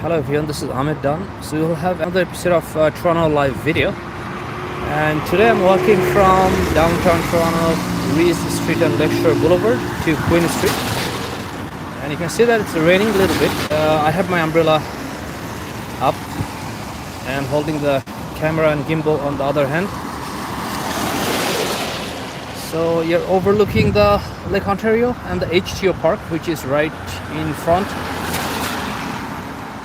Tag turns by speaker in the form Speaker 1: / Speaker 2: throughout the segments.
Speaker 1: Hello everyone, this is Ahmed Dunn. So we'll have another episode of Toronto Live video. And today I'm walking from downtown Toronto, Reese Street and Lakeshore Boulevard to Queen Street. And you can see that it's raining a little bit. I have my umbrella up and holding the camera and gimbal on the other hand. So you're overlooking the Lake Ontario and the HTO Park, which is right in front.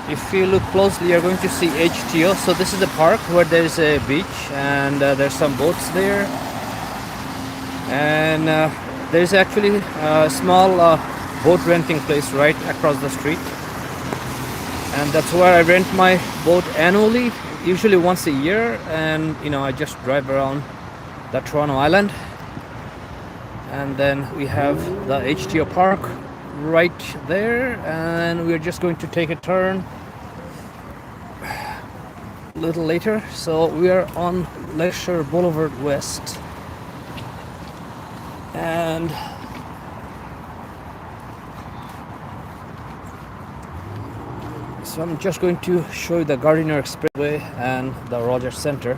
Speaker 1: If you look closely, you're going to see HTO. So this is a park where there's a beach and there's some boats there. And there's actually a small boat renting place right across the street. And that's where I rent my boat annually, usually once a year. And I just drive around the Toronto Island. And then we have the HTO Park right there, and we're just going to take a turn a little later. So we are on Lakeshore Boulevard West, and so I'm just going to show you the Gardiner Expressway and the Rogers Centre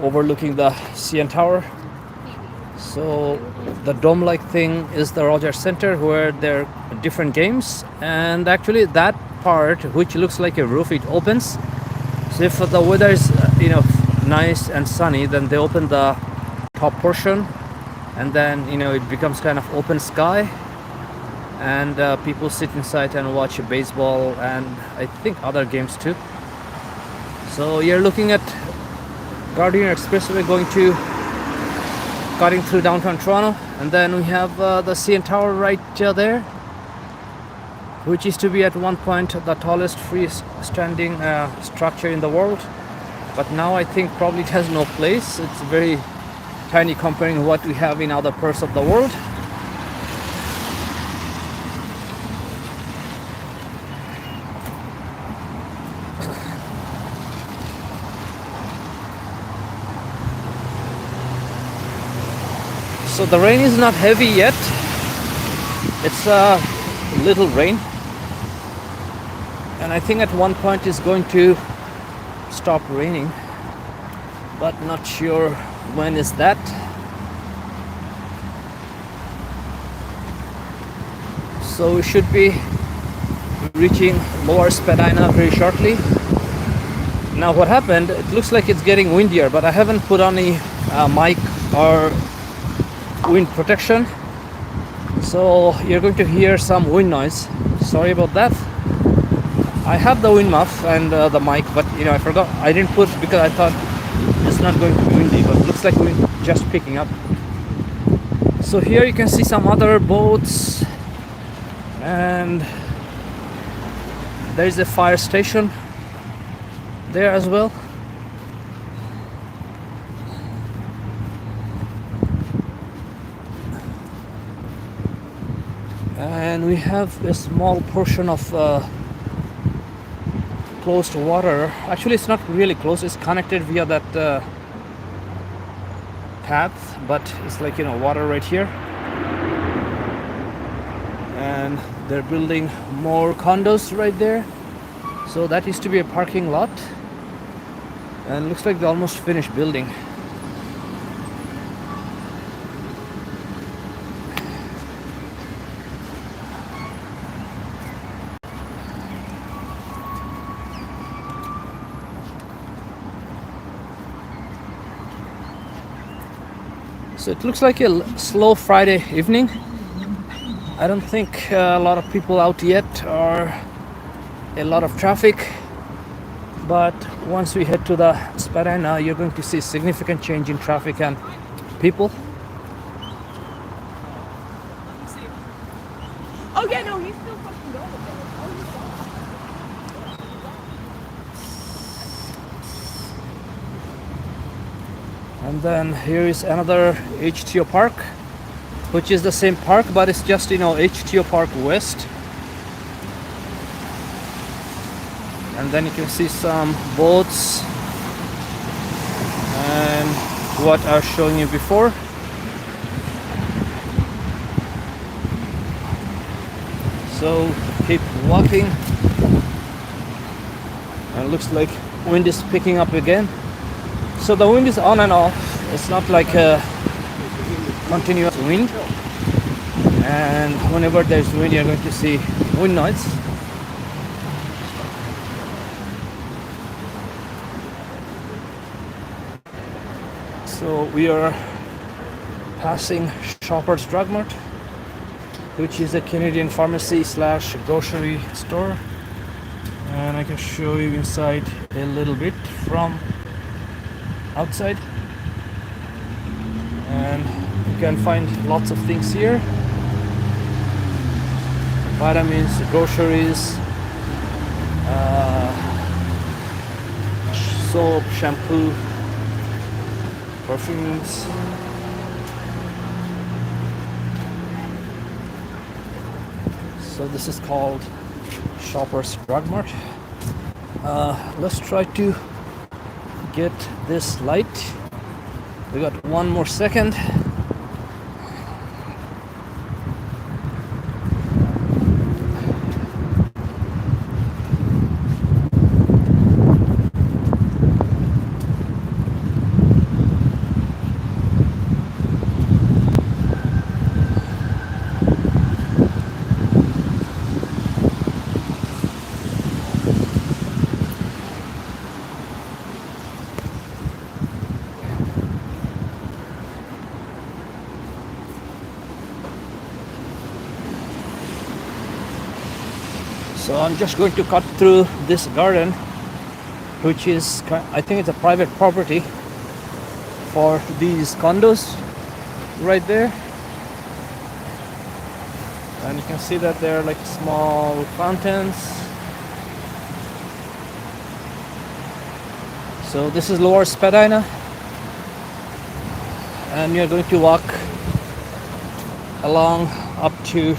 Speaker 1: overlooking the CN Tower. So the dome-like thing is the Rogers Centre, where there are different games, and actually that part, which looks like a roof, it opens. So if the weather is nice and sunny, then they open the top portion, and then it becomes kind of open sky, and people sit inside and watch baseball and I think other games too. So you're looking at Gardiner Expressway cutting through downtown Toronto, and then we have the CN Tower right there, which used to be at one point the tallest freestanding structure in the world, but now I think probably it has no place. It's very tiny comparing to what we have in other parts of the world. So the rain is not heavy yet. It's a little rain, and I think at one point it's going to stop raining, but not sure when is that. So we should be reaching Lower Spadina very shortly. Now what happened, it looks like it's getting windier, but I haven't put on any mic or wind protection, so you're going to hear some wind noise. Sorry about that. I have the wind muff and the mic, but I forgot, I didn't put because I thought it's not going to be windy, but it looks like wind just picking up. So here you can see some other boats, and there is a fire station there as well. And we have a small portion of closed water. Actually, it's not really close. It's connected via that path, but it's like water right here. And they're building more condos right there. So that used to be a parking lot, and looks like they almost finished building. So it looks like a slow Friday evening. I don't think a lot of people out yet, or a lot of traffic. But once we head to the Spadina, you're going to see significant change in traffic and people.
Speaker 2: Oh yeah, no, he's still fucking going.
Speaker 1: And then here is another HTO Park, which is the same park, but it's just HTO Park West. And then you can see some boats and what I was showing you before. So keep walking And it looks like wind is picking up again. So the wind is on and off. It's not like a continuous wind. And whenever there's wind, you're going to see wind noise. So we are passing Shoppers Drug Mart, which is a Canadian pharmacy slash grocery store. And I can show you inside a little bit from outside. And you can find lots of things here. Vitamins, groceries, soap, shampoo, perfumes. So this is called Shoppers Drug Mart. Let's try to get this light. We got one more second. So I'm just going to cut through this garden, which is, I think it's a private property for these condos right there. And you can see that there are like small fountains. So this is Lower Spadina, and you're going to walk along up to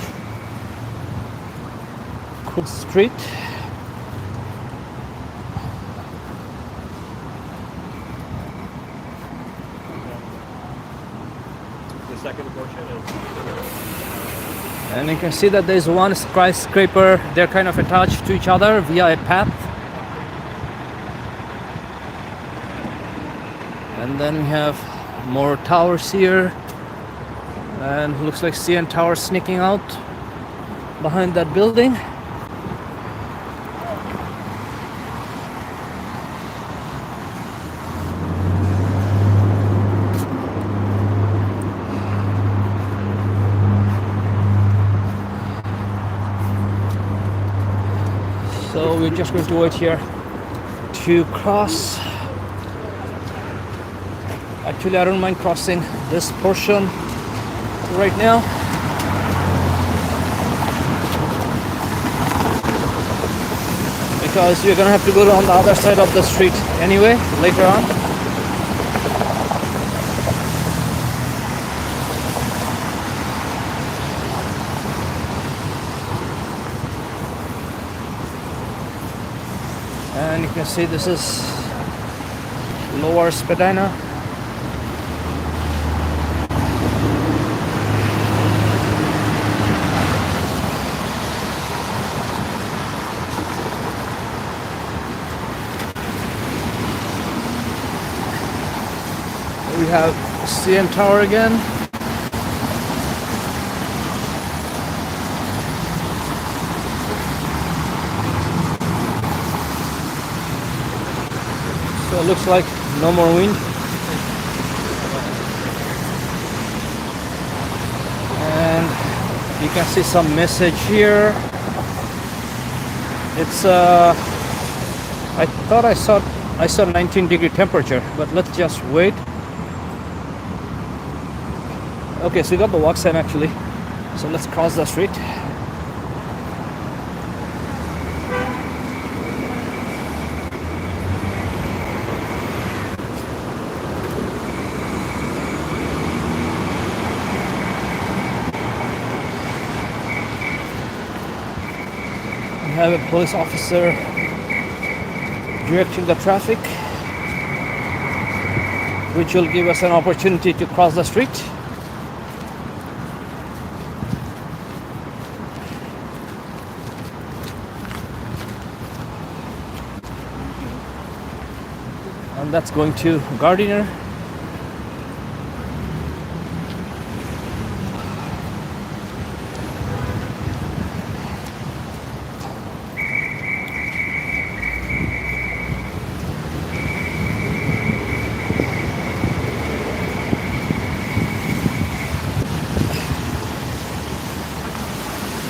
Speaker 1: Street.
Speaker 3: The second portion is.
Speaker 1: And you can see that there's one skyscraper. They're kind of attached to each other via a path. And then we have more towers here. And looks like CN Tower sneaking out behind that building. So we're just going to wait here to cross. Actually, I don't mind crossing this portion right now. Because you're gonna have to go on the other side of the street anyway, later on. And you can see this is Lower Spadina. We have CN Tower again. So it looks like no more wind. And you can see some message here. It's I thought I saw 19-degree temperature, but let's just wait. Okay, so we got the walk sign actually. So let's cross the street. We have a police officer directing the traffic, which will give us an opportunity to cross the street. and that's going to Gardiner.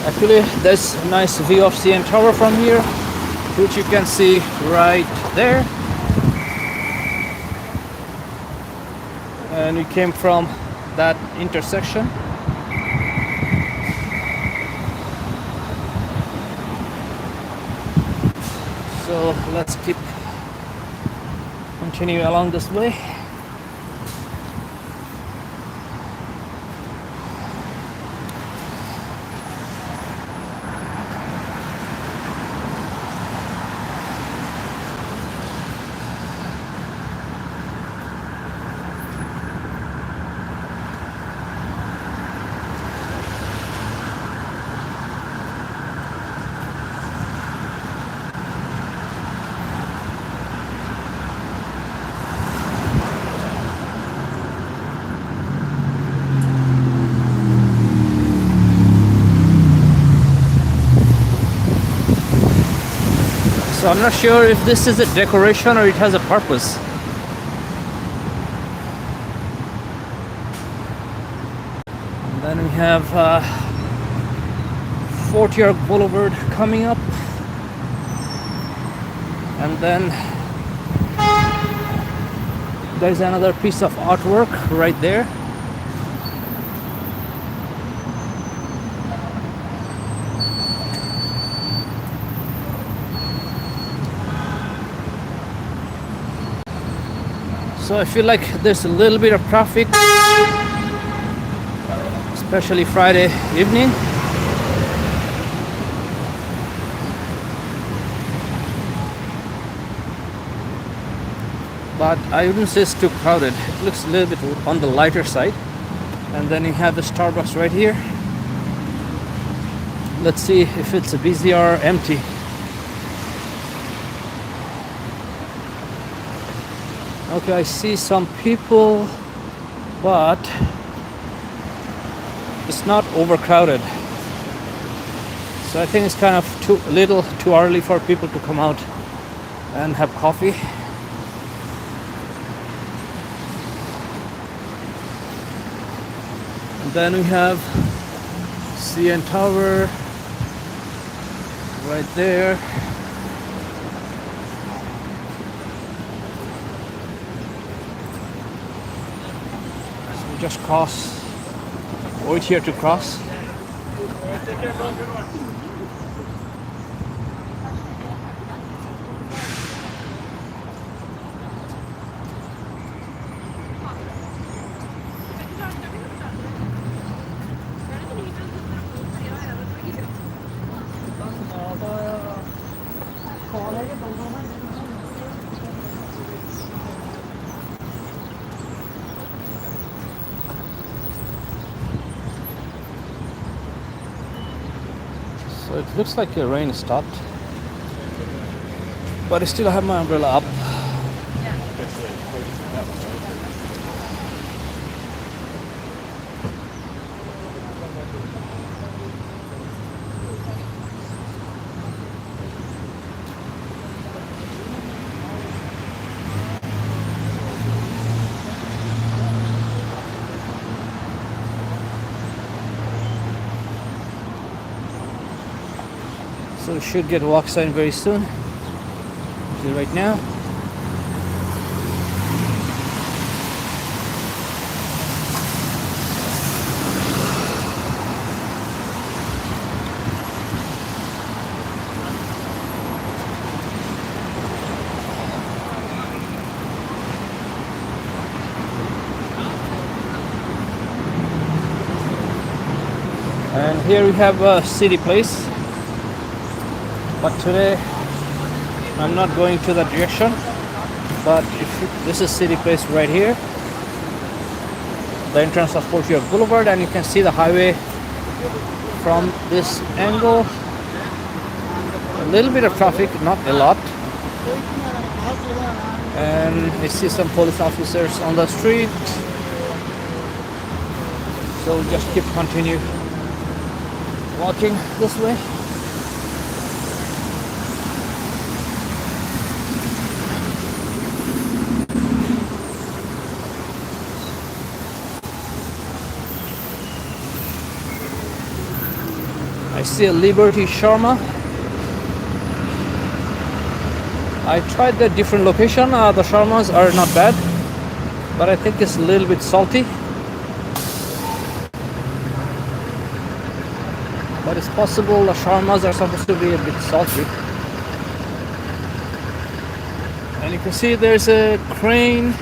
Speaker 1: Actually, there's a nice view of CN Tower from here, which you can see right there. And we came from that intersection. So let's continue along this way. So I'm not sure if this is a decoration or it has a purpose. And then we have Fort York Boulevard coming up. And then there's another piece of artwork right there. So I feel like there's a little bit of traffic, especially Friday evening. But I wouldn't say it's too crowded. It looks a little bit on the lighter side. And then you have the Starbucks right here. Let's see if it's busy or empty. Okay, I see some people, but it's not overcrowded. So I think it's kind of too early for people to come out and have coffee. And then we have CN Tower right there. Just wait here to cross. So it looks like the rain stopped, but I still have my umbrella up. So we should get walk sign very soon. Right now. And here we have a city place. But today I'm not going to that direction, but this is City Place right here, the entrance of Fort York Boulevard, and you can see the highway from this angle. A little bit of traffic, not a lot. And I see some police officers on the street. So we'll just keep continue walking this way. I see a Liberty Sharma. I tried the different location. The shawarmas are not bad, but I think it's a little bit salty. But it's possible the shawarmas are supposed to be a bit salty. And you can see there's a crane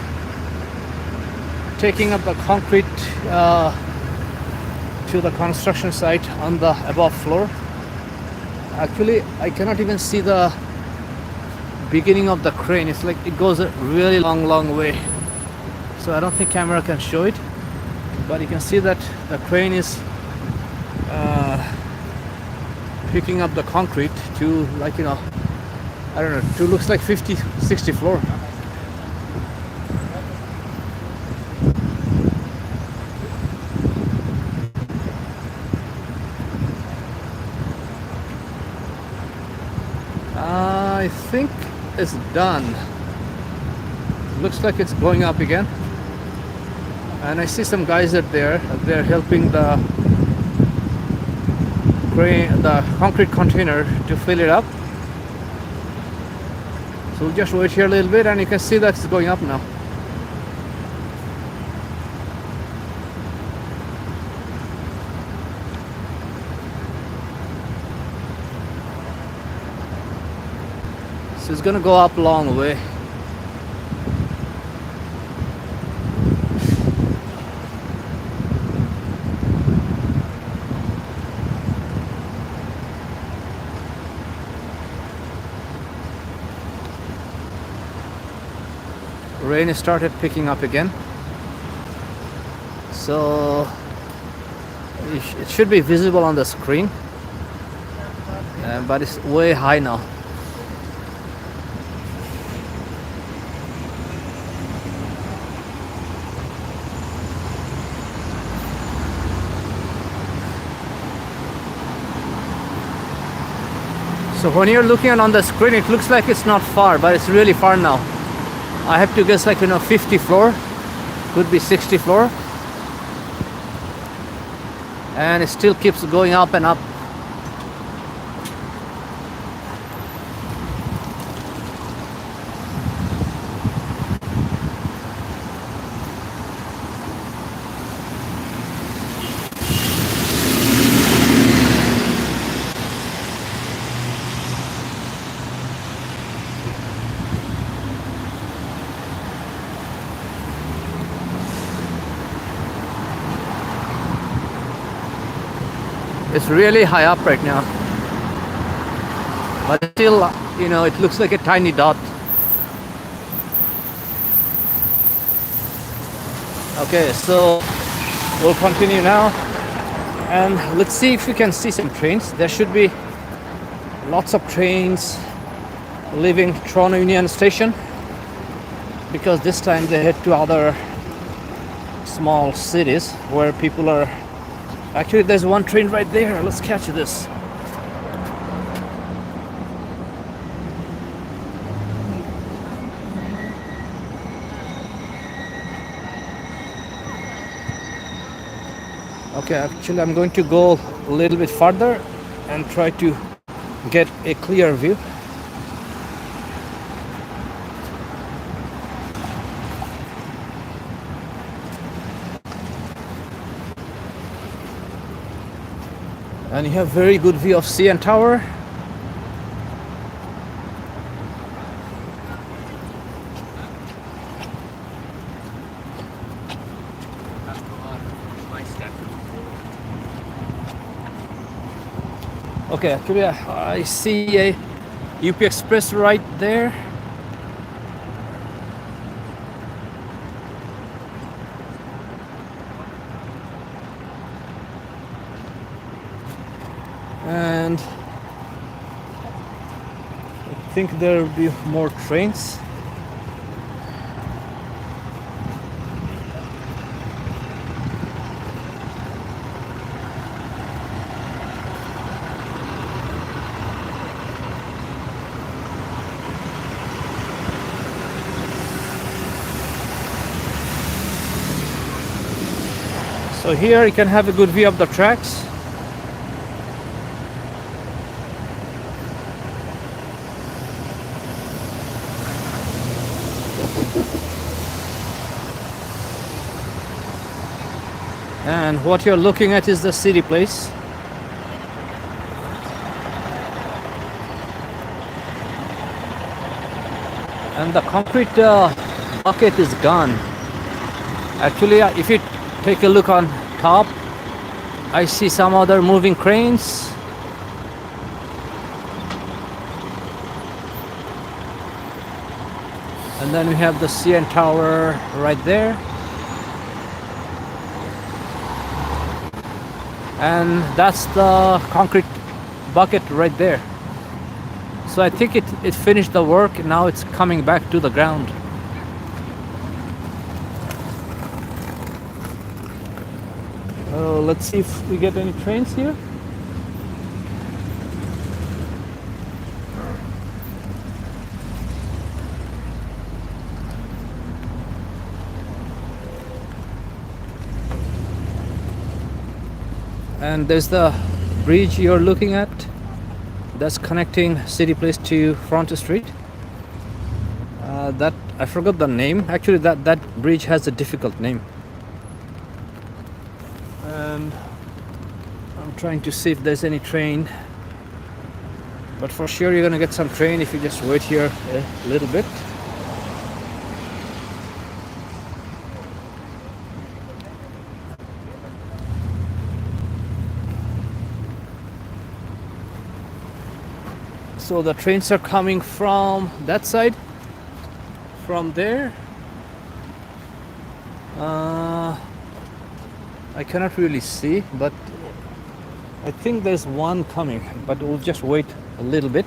Speaker 1: taking up the concrete to the construction site on the above floor. Actually, I cannot even see the beginning of the crane. It's like it goes a really long way, so I don't think camera can show it, but you can see that the crane is picking up the concrete to, like, you know, I don't know, to looks like 50-60 floor. I think it's done. Looks like it's going up again. And I see some guys up there. They're helping the crane, the concrete container, to fill it up. So we'll just wait here a little bit, and you can see that it's going up now. So it's gonna go up a long way. Rain started picking up again, so it should be visible on the screen, but it's way high now. So when you're looking at on the screen, it looks like it's not far, but it's really far now. I have to guess, like, you know, 50 floor, could be 60 floor, and it still keeps going up and up. It's really high up right now, but still, you know, it looks like a tiny dot. Okay, so we'll continue now, and let's see if we can see some trains. There should be lots of trains leaving Toronto Union Station, because this time they head to other small cities where people are. Actually, there's one train right there. Let's catch this. Okay, actually, I'm going to go a little bit farther and try to get a clear view. And you have very good view of CN Tower. Okay, actually I see a UP Express right there. And I think there will be more trains. So here you can have a good view of the tracks. And what you're looking at is the city place. And the concrete bucket is gone. Actually, if you take a look on top, I see some other moving cranes. And then we have the CN Tower right there. And that's the concrete bucket right there. So I think it finished the work. Now it's coming back to the ground. Let's see if we get any trains here. And there's the bridge you're looking at. That's connecting City Place to Front Street. That I forgot the name. Actually, that bridge has a difficult name. And I'm trying to see if there's any train. But for sure, you're gonna get some train if you just wait here a little bit. So the trains are coming from that side, from there. I cannot really see, but I think there's one coming, but we'll just wait a little bit.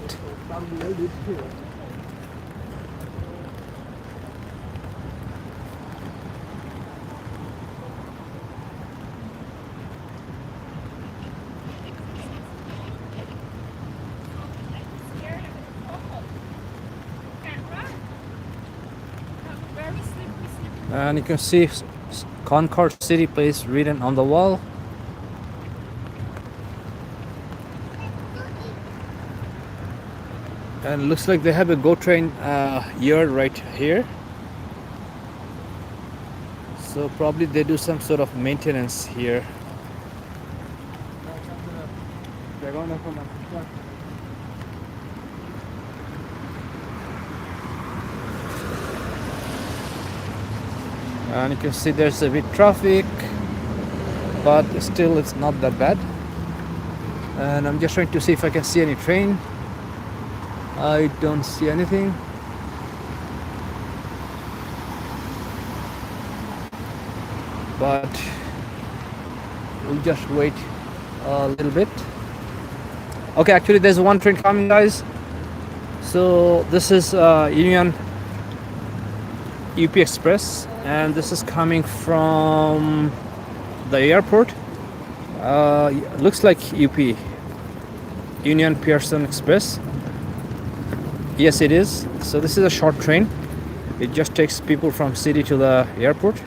Speaker 1: And you can see Concord City Place written on the wall. And looks like they have a GO train yard right here. So probably they do some sort of maintenance here. And you can see there's a bit traffic, but still it's not that bad. And I'm just trying to see if I can see any train. I don't see anything. But we'll just wait a little bit. Okay, actually there's one train coming, guys. So this is Union UP Express, and this is coming from the airport. Looks like UP, Union Pearson Express. Yes, it is. So this is a short train. It just takes people from city to the airport.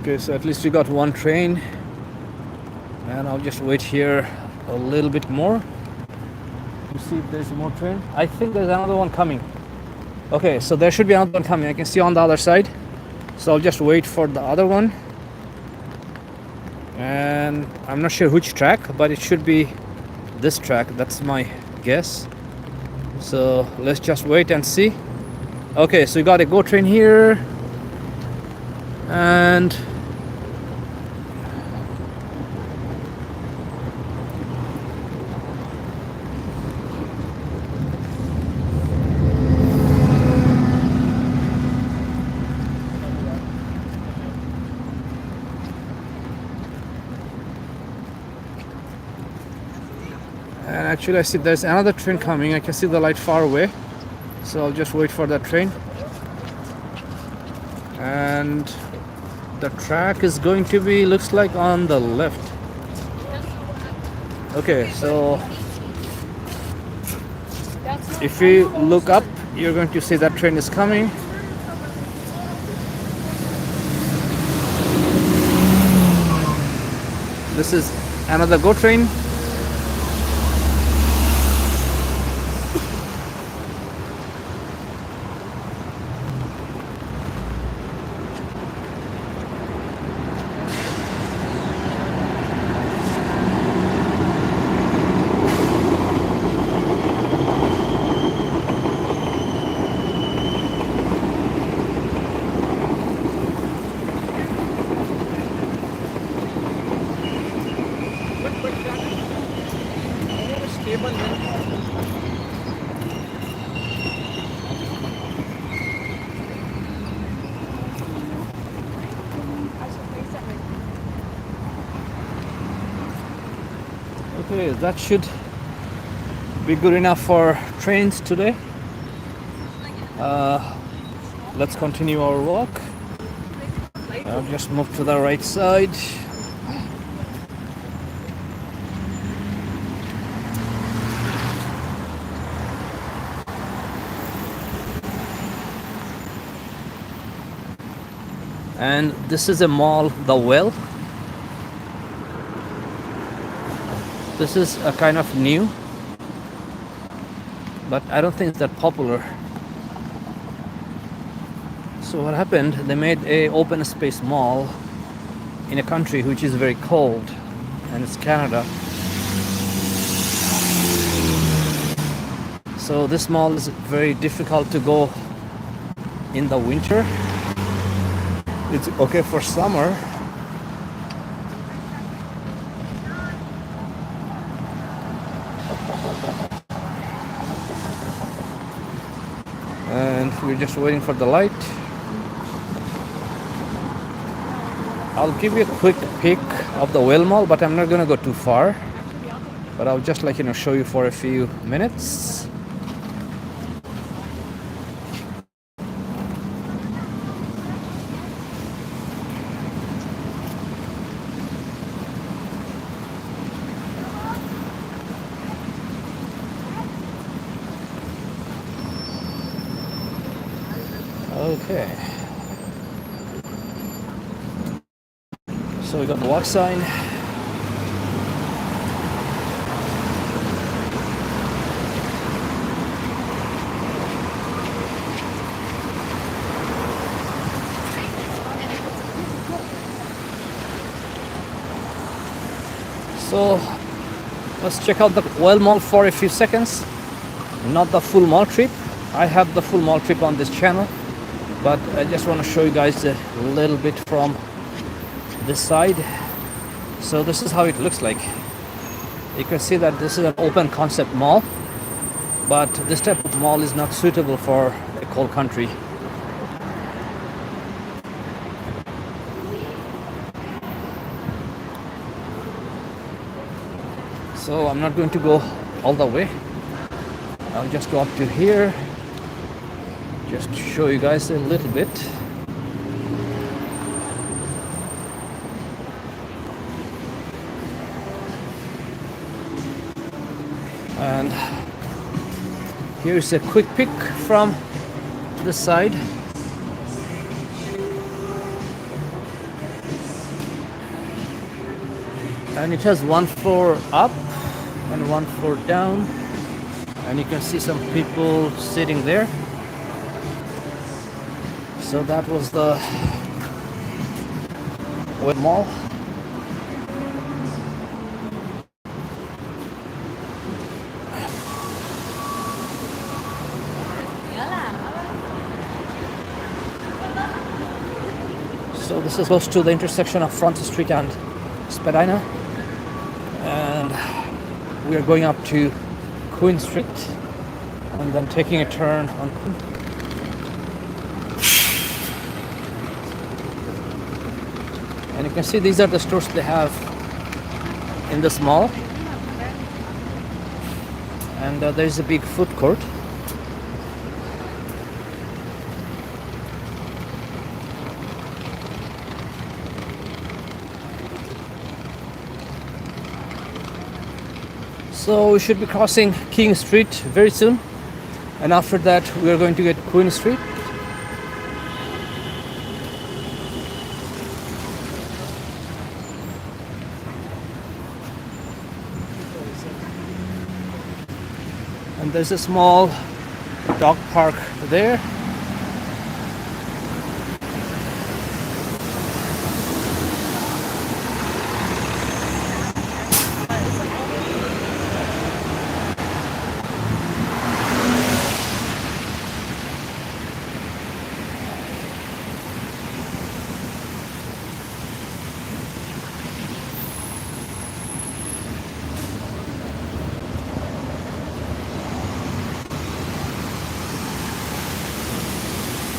Speaker 1: Okay, so at least we got one train, and I'll just wait here a little bit more to see if there's more train. I think there's another one coming. Okay, so there should be another one coming. I can see on the other side. So I'll just wait for the other one. And I'm not sure which track, but it should be this track. That's my guess. So let's just wait and see. Okay, so we got a GO train here. And Actually, I see there's another train coming. I can see the light far away. So I'll just wait for that train. And the track is going to be, looks like, on the left. Okay, so if you look up, you're going to see that train is coming. This is another GO train. Okay, that should be good enough for trains today. Let's continue our walk. I'll just move to the right side. And this is a mall, the Well. This is a kind of new, but I don't think it's that popular. So what happened, they made a open space mall in a country which is very cold, and it's Canada. So this mall is very difficult to go in the winter. It's okay for summer. And we're just waiting for the light. I'll give you a quick peek of the Well Mall, but I'm not gonna go too far. But I'll just show you for a few minutes. Okay. So we got the walk sign. So let's check out the Well Mall for a few seconds. Not the full mall trip. I have the full mall trip on this channel, but I just want to show you guys a little bit from this side. So this is how it looks like. You can see that this is an open concept mall, but this type of mall is not suitable for a cold country. So I'm not going to go all the way. I'll just go up to here, just to show you guys a little bit. And here's a quick pic from the side. And it has one floor up and one floor down, and you can see some people sitting there. So that was the Well Mall. So this is close to the intersection of Front Street and Spadina, and we are going up to Queen Street and then taking a turn on Queen. And you can see these are the stores they have in this mall. and there's a big food court. So we should be crossing King Street very soon, and after that we are going to get Queen Street. And there's a small dog park there.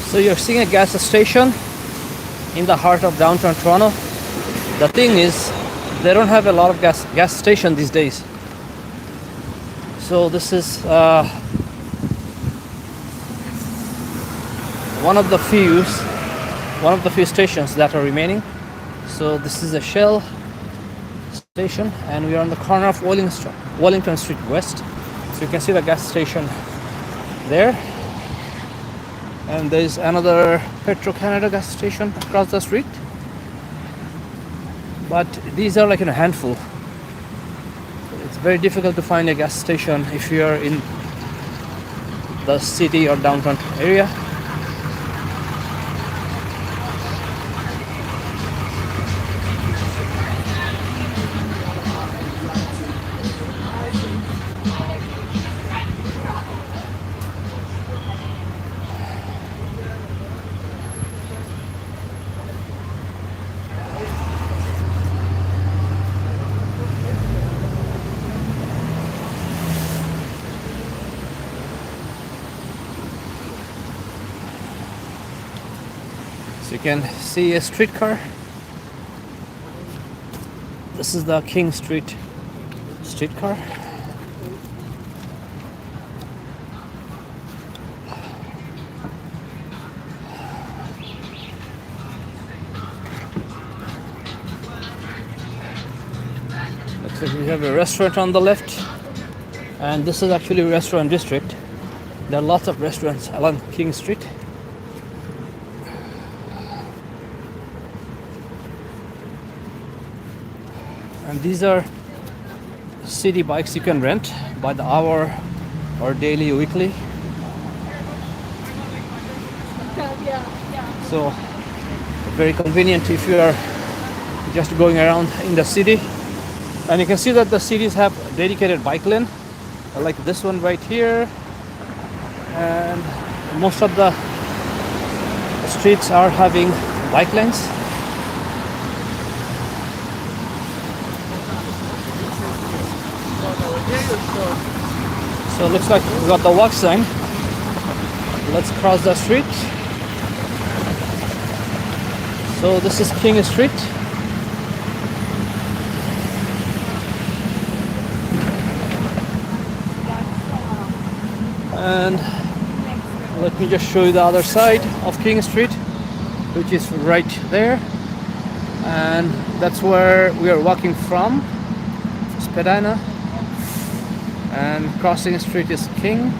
Speaker 1: So you're seeing a gas station in the heart of downtown Toronto. The thing is, they don't have a lot of gas station these days. So this is one of the few stations that are remaining. So this is a Shell station, and we are on the corner of Wellington Street West. So you can see the gas station there. And there's another Petro-Canada gas station across the street. But these are like in a handful. It's very difficult to find a gas station if you are in the city or downtown area. So you can see a streetcar. This is the King Street streetcar. Looks like we have a restaurant on the left, and this is actually a restaurant district. There are lots of restaurants along King Street. And these are city bikes you can rent by the hour or daily, weekly. So very convenient if you are just going around in the city. And you can see that the cities have dedicated bike lane, like this one right here. And most of the streets are having bike lanes. So it looks like we got the walk sign. Let's cross the street. So this is King Street. And let me just show you the other side of King Street, which is right there. And that's where we are walking from, Spadina. And crossing street is King.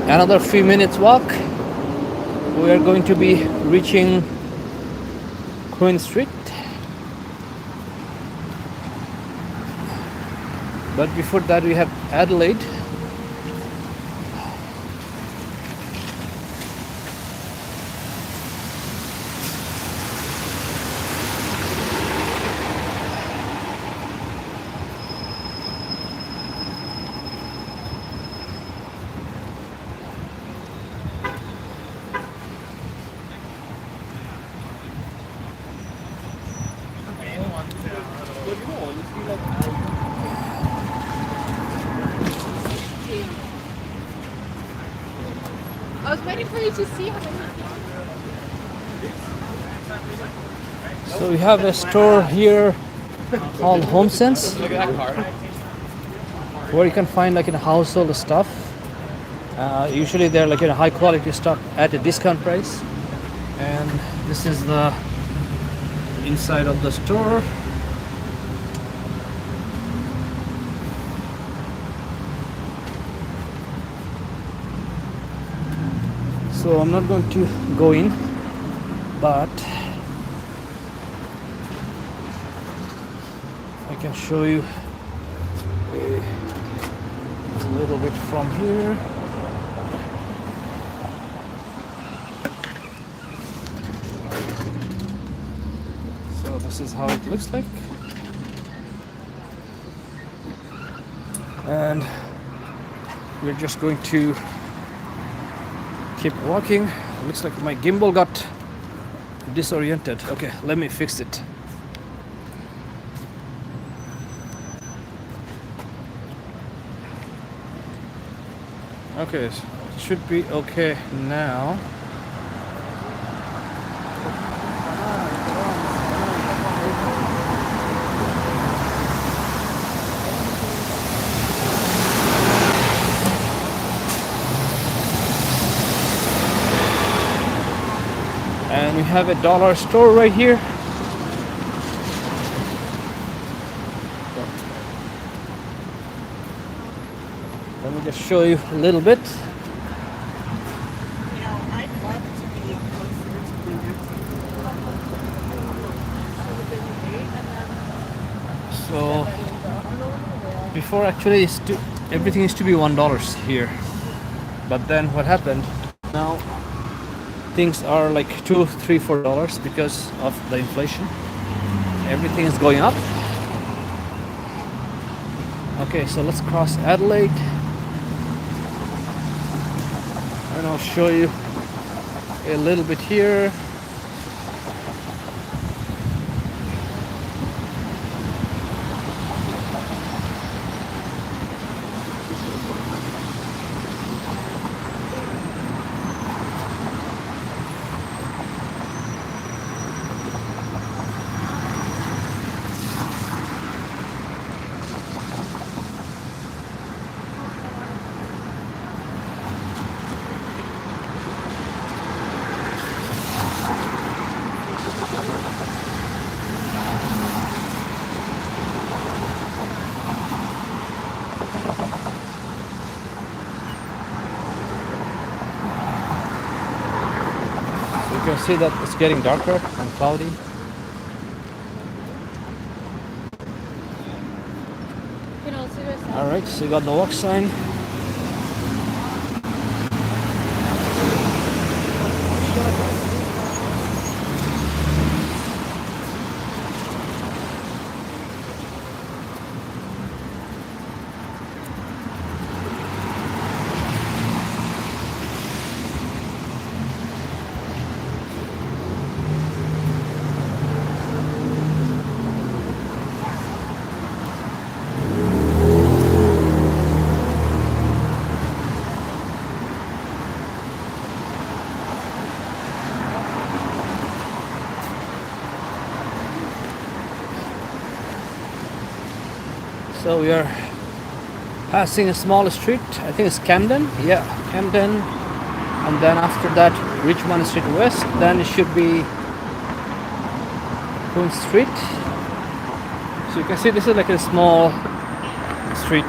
Speaker 1: Another few minutes walk, we are going to be reaching Queen Street. But before that we have Adelaide.
Speaker 2: I was waiting for you to see how many.
Speaker 1: So we have a store here called Home Sense,
Speaker 3: Look at that car.
Speaker 1: where you can find like household stuff. Usually they're like high quality stuff at a discount price. And this is the inside of the store. So I'm not going to go in, but I can show you a little bit from here. So this is how it looks like. And we're just going to keep walking. Looks like my gimbal got disoriented. Okay, let me fix it. Okay, so it should be okay now. And we have a dollar store right here. Let me just show you a little bit. So before actually everything used to be $1 here, but then what happened? Now things are like $2, $3, $4 because of the inflation. Everything is going up. Okay, so let's cross Adelaide, and I'll show you a little bit here. You can see that it's getting darker and cloudy. Alright, so you got the walk sign. So we are passing a small street. I think it's Camden. Yeah, Camden. And then after that, Richmond Street West. Then it should be Queen Street. So you can see this is like a small street.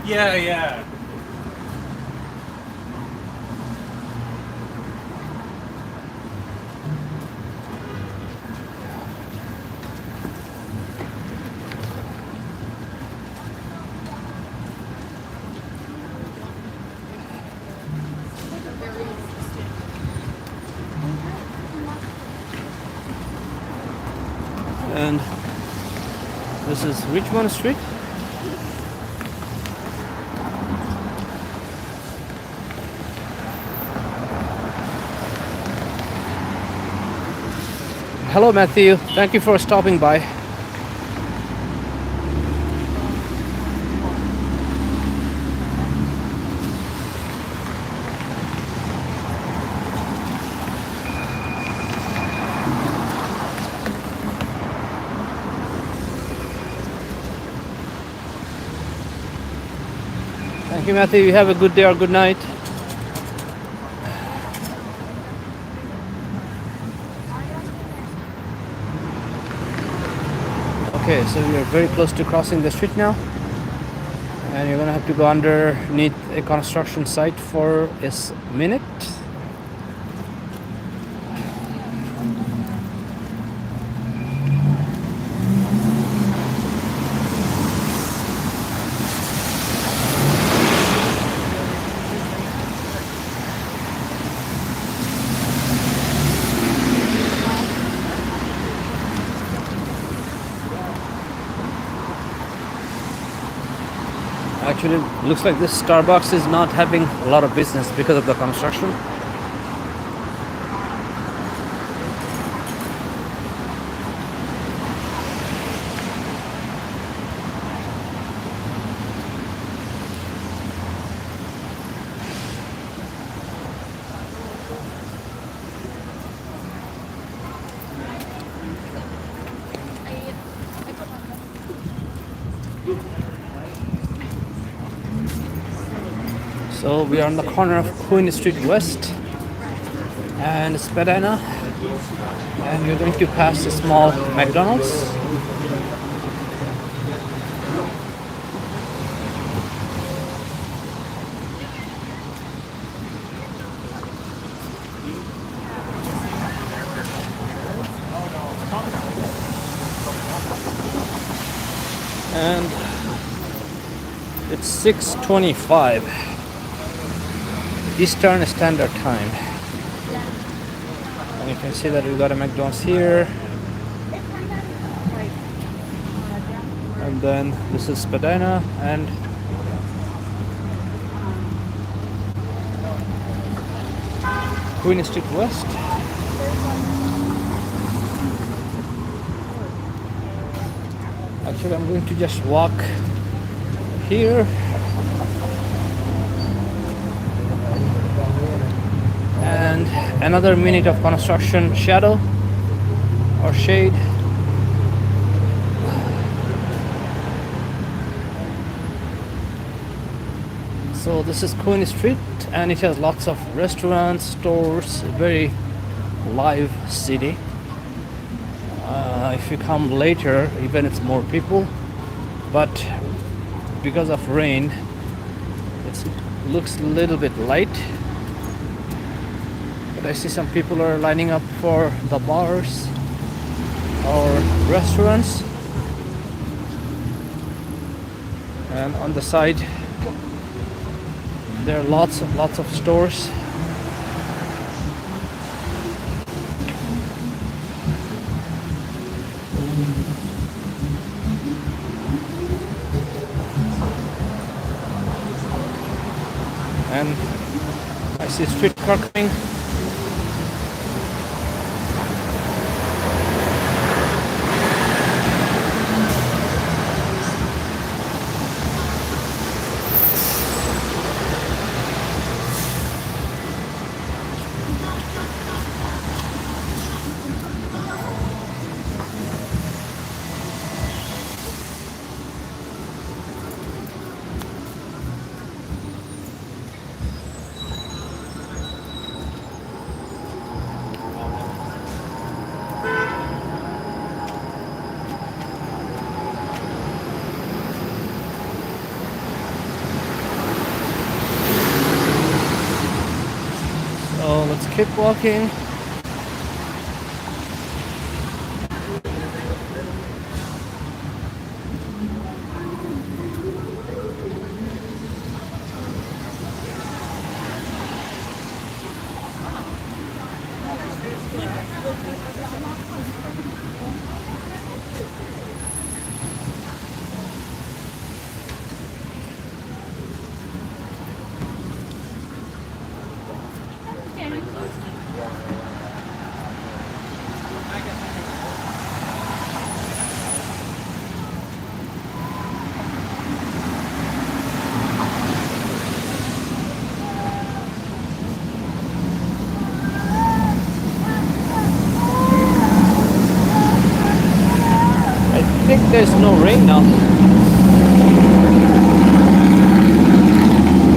Speaker 3: Yeah, yeah.
Speaker 1: And this is Richmond Street. Hello, Matthew. Thank you for stopping by. Thank you, Matthew. You have a good day or good night. Okay, so we are very close to crossing the street now, and you're gonna have to go underneath a construction site for a minute. Actually, looks like this Starbucks is not having a lot of business because of the construction. So we are on the corner of Queen Street West and Spadina, and we're going to pass a small McDonald's. And it's 6:25 Eastern Standard Time, and you can see that we got a McDonald's here, and then this is Spadina and Queen Street West. Actually, I'm going to just walk here. And another minute of construction shadow or shade. So this is Queen Street, and it has lots of restaurants, stores, a very live city. If you come later, even it's more people, but because of rain, it looks a little bit light. But I see some people are lining up for the bars or restaurants, and on the side there are lots of stores. And I see streetcar coming. So let's keep walking. rain now.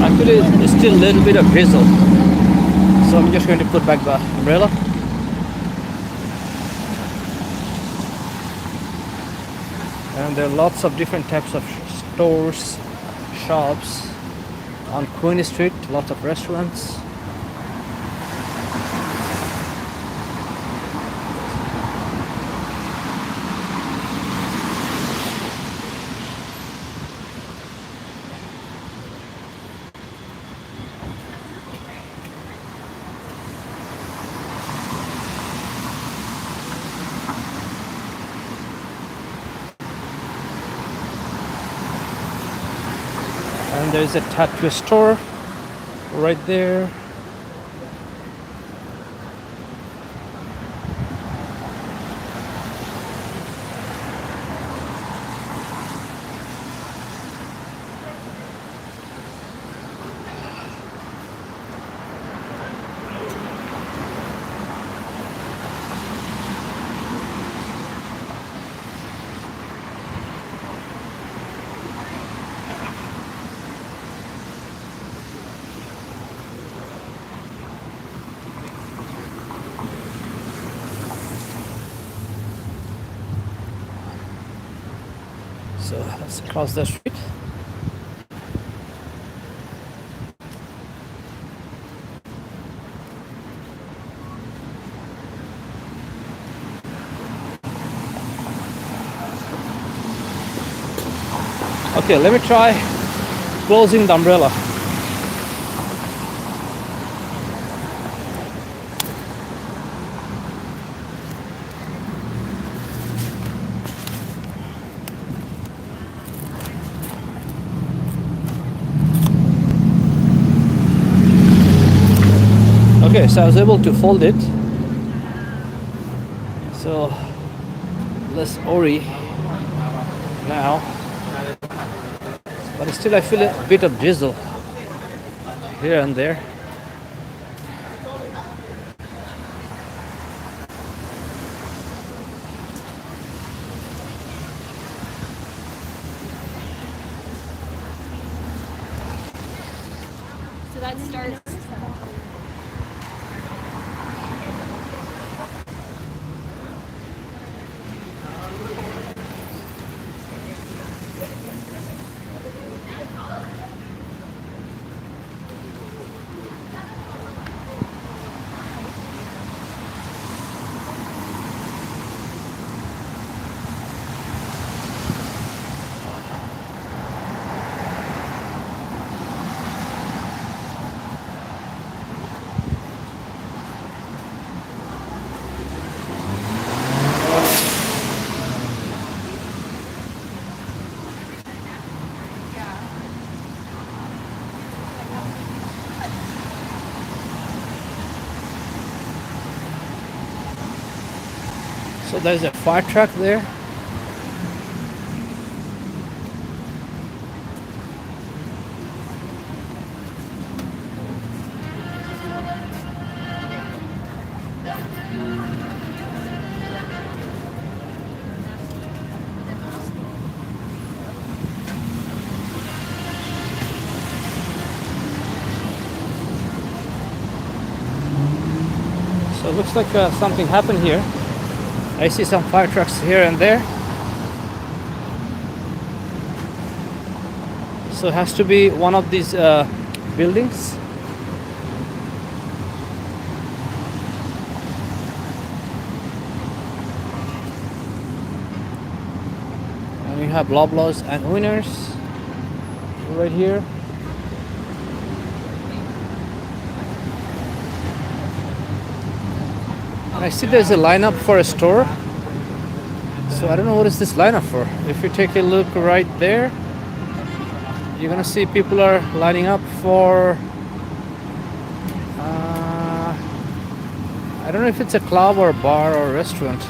Speaker 1: Actually, it's still a little bit of drizzle. So I'm just going to put back the umbrella. And there are lots of different types of stores, shops on Queen Street, lots of restaurants. And there's a tattoo store right there. So let's cross the street. Okay, let me try closing the umbrella. Okay, so I was able to fold it. So less ori now, but still I feel a bit of drizzle here and there.
Speaker 2: So that starts.
Speaker 1: So there's a fire truck there. So it looks like something happened here. I see some fire trucks here and there. So it has to be one of these buildings. And we have Loblaws and Winners right here. And I see there's a lineup for a store. So I don't know what is this lineup for. If you take a look right there, you're gonna see people are lining up for I don't know if it's a club or a bar or a restaurant.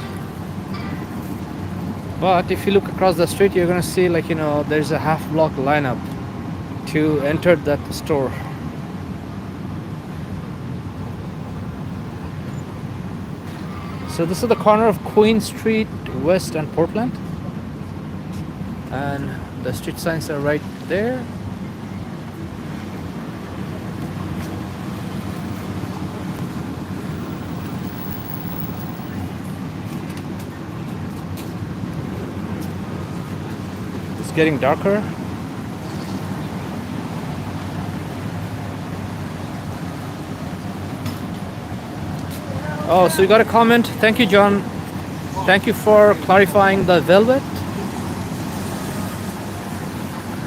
Speaker 1: But if you look across the street, you're gonna see, like, you know, there's a half block lineup to enter that store. So this is the corner of Queen Street West and Portland. and the street signs are right there. It's getting darker. Oh, so you got a comment. Thank you, John. Thank you for clarifying the velvet.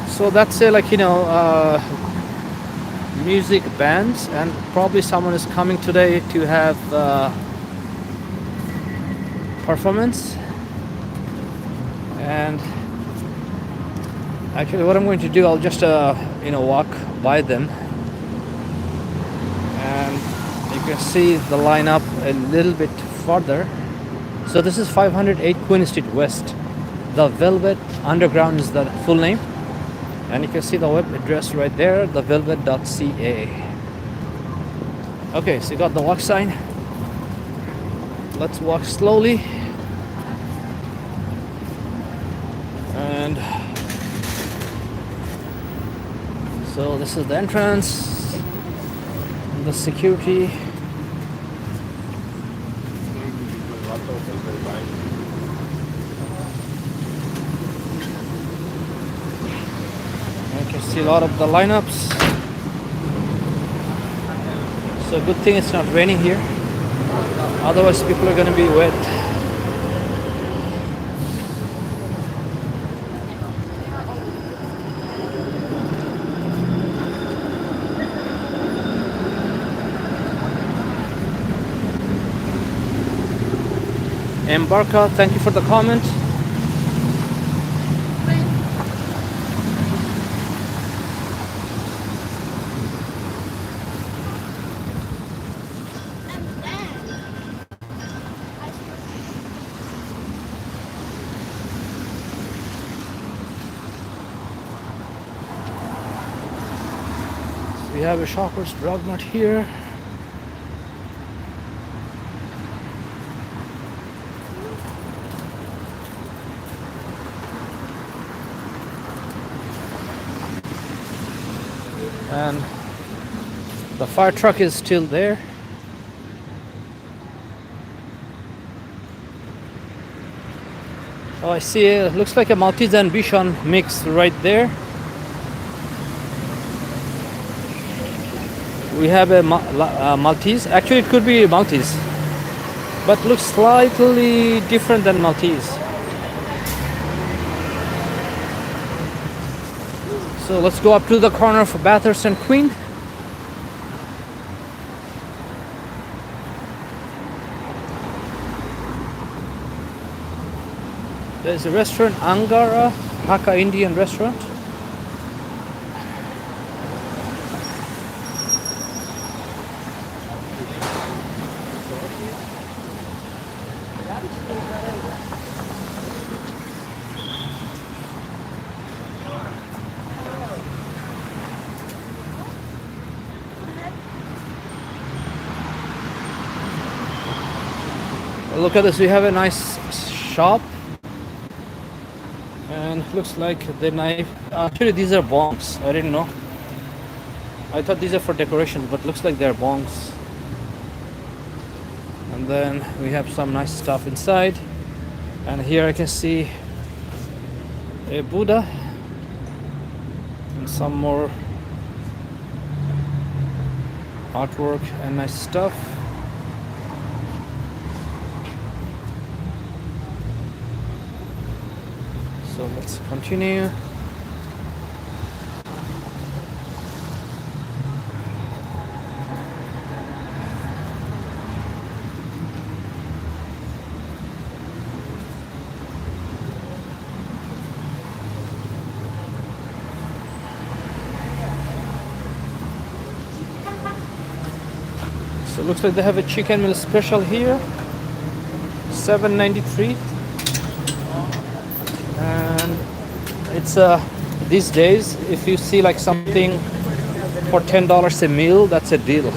Speaker 1: So that's like, you know, music bands, and probably someone is coming today to have performance. And actually what I'm going to do, I'll just you know, walk by them, and you can see the lineup a little bit further. So this is 508 Queen Street West. The Velvet Underground is the full name, and you can see the web address right there, thevelvet.ca. Okay, so you got the walk sign. Let's walk slowly. And so this is the entrance, the security. You can see a lot of the lineups. So good thing it's not raining here, otherwise people are going to be wet. Embarca, thank you for the comment. We have a Shoppers Drug Mart here. And the fire truck is still there. Oh, I see. It looks like a Maltese and Bichon mix right there. We have a Maltese. Actually, it could be Maltese, but looks slightly different than Maltese. So let's go up to the corner of Bathurst and Queen. There's a restaurant, Angara, Hakka Indian restaurant. Look at this, we have a nice shop, and looks like the knife, actually these are bongs. I didn't know, I thought these are for decoration, but looks like they're bongs. And then we have some nice stuff inside, and here I can see a Buddha and some more artwork and nice stuff. So let's continue. So it looks like they have a chicken meal special here, $7.93. And it's these days, if you see like something for $10 a meal, that's a deal.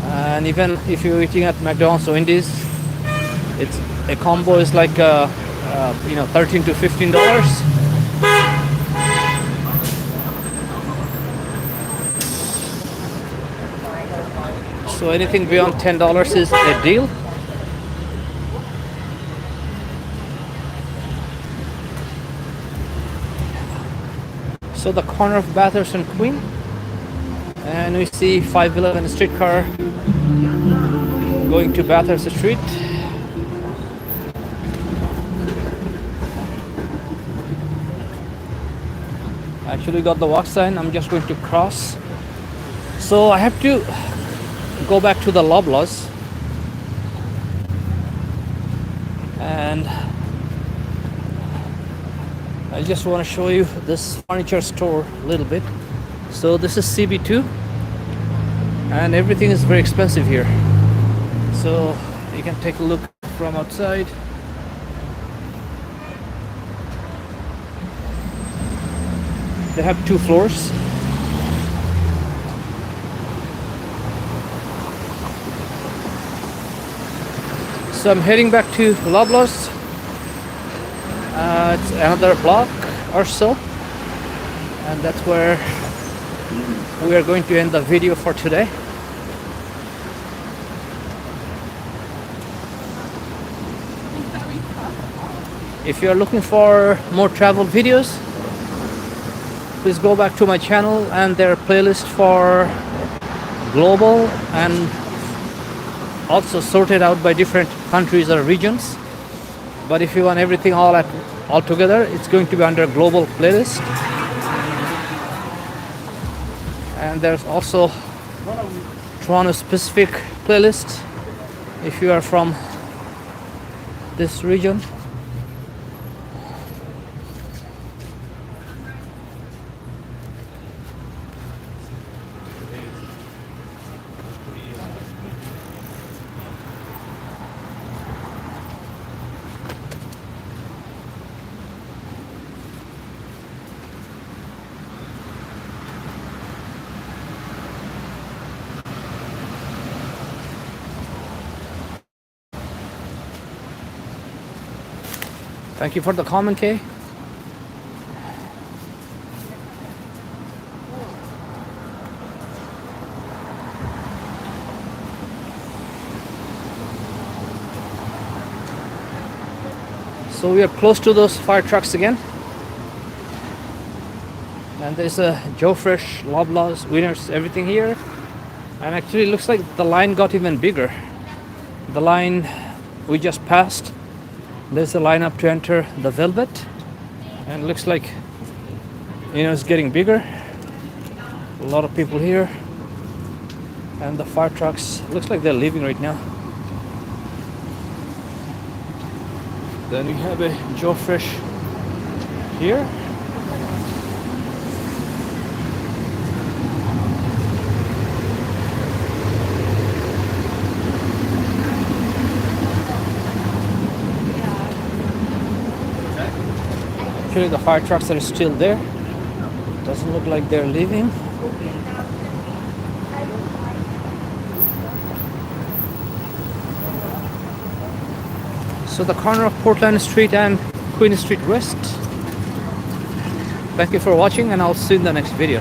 Speaker 1: And even if you're eating at McDonald's or Wendy's, it's a combo is like $13 to $15. So anything beyond $10 is a deal. So the corner of Bathurst and Queen, and we see 511 streetcar going to Bathurst Street. Actually got the walk sign. I'm just going to cross. So I have to go back to the Loblaws, and I just want to show you this furniture store a little bit. So this is CB2, and everything is very expensive here. So you can take a look from outside. They have 2 floors. So I'm heading back to Loblaws. It's another block or so, and that's where we are going to end the video for today. If you are looking for more travel videos, please go back to my channel and their playlist for global, and also sorted out by different countries or regions. But if you want everything all together, it's going to be under global playlist. And there's also Toronto specific playlist if you are from this region. Thank you for the comment, Kay. So we are close to those fire trucks again. And there's a Joe Fresh, Loblaws, Winners, everything here. And actually it looks like the line got even bigger. The line we just passed, there's a line up to enter the Velvet, and it looks like it's getting bigger. A lot of people here, and the fire trucks looks like they're leaving right now. Then we have a Joe Fresh here. Actually, the fire trucks are still there. Doesn't look like they're leaving. So the corner of Portland Street and Queen Street West. Thank you for watching, and I'll see you in the next video.